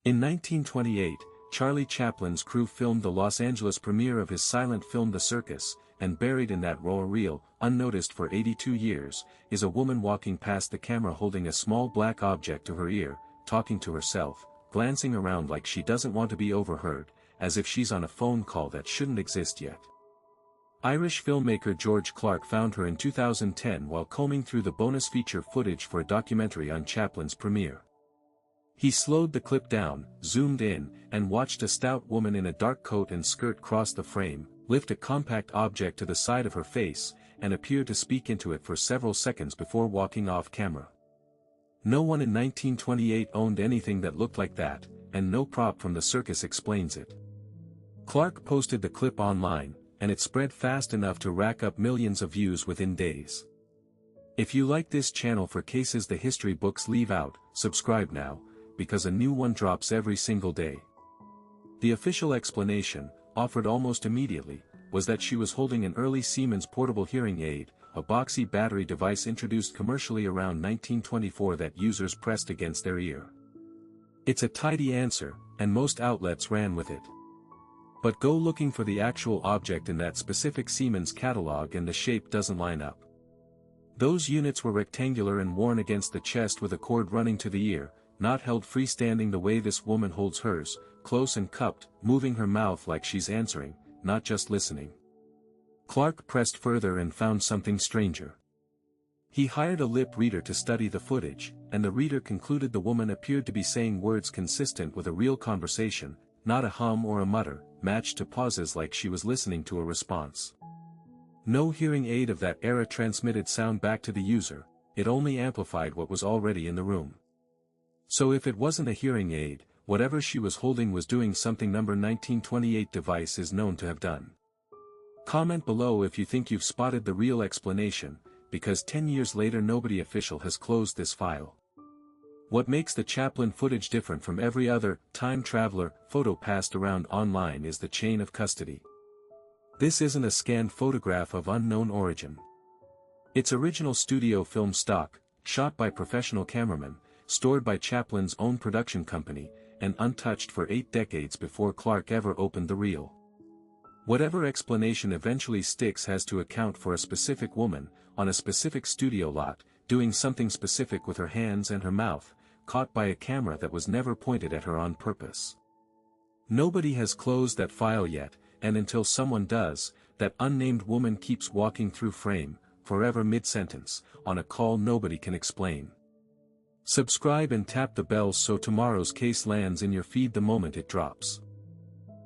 In 1928, Charlie Chaplin's crew filmed the Los Angeles premiere of his silent film The Circus, and buried in that raw reel, unnoticed for 82 years, is a woman walking past the camera holding a small black object to her ear, talking to herself, glancing around like she doesn't want to be overheard, as if she's on a phone call that shouldn't exist yet. Irish filmmaker George Clark found her in 2010 while combing through the bonus feature footage for a documentary on Chaplin's premiere. He slowed the clip down, zoomed in, and watched a stout woman in a dark coat and skirt cross the frame, lift a compact object to the side of her face, and appear to speak into it for several seconds before walking off camera. No one in 1928 owned anything that looked like that, and no prop from the circus explains it. Clark posted the clip online, and it spread fast enough to rack up millions of views within days. If you like this channel for cases the history books leave out, subscribe now, because a new one drops every single day. The official explanation, offered almost immediately, was that she was holding an early Siemens portable hearing aid, a boxy battery device introduced commercially around 1924 that users pressed against their ear. It's a tidy answer, and most outlets ran with it. But go looking for the actual object in that specific Siemens catalog and the shape doesn't line up. Those units were rectangular and worn against the chest with a cord running to the ear, not held freestanding the way this woman holds hers, close and cupped, moving her mouth like she's answering, not just listening. Clark pressed further and found something stranger. He hired a lip reader to study the footage, and the reader concluded the woman appeared to be saying words consistent with a real conversation, not a hum or a mutter, matched to pauses like she was listening to a response. No hearing aid of that era transmitted sound back to the user, it only amplified what was already in the room. So if it wasn't a hearing aid, whatever she was holding was doing something number 1928 device is known to have done. Comment below if you think you've spotted the real explanation, because 10 years later nobody official has closed this file. What makes the Chaplin footage different from every other time traveler photo passed around online is the chain of custody. This isn't a scanned photograph of unknown origin. It's original studio film stock, shot by professional cameramen, stored by Chaplin's own production company, and untouched for 8 decades before Clark ever opened the reel. Whatever explanation eventually sticks has to account for a specific woman, on a specific studio lot, doing something specific with her hands and her mouth, caught by a camera that was never pointed at her on purpose. Nobody has closed that file yet, and until someone does, that unnamed woman keeps walking through frame, forever mid-sentence, on a call nobody can explain. Subscribe and tap the bell so tomorrow's case lands in your feed the moment it drops.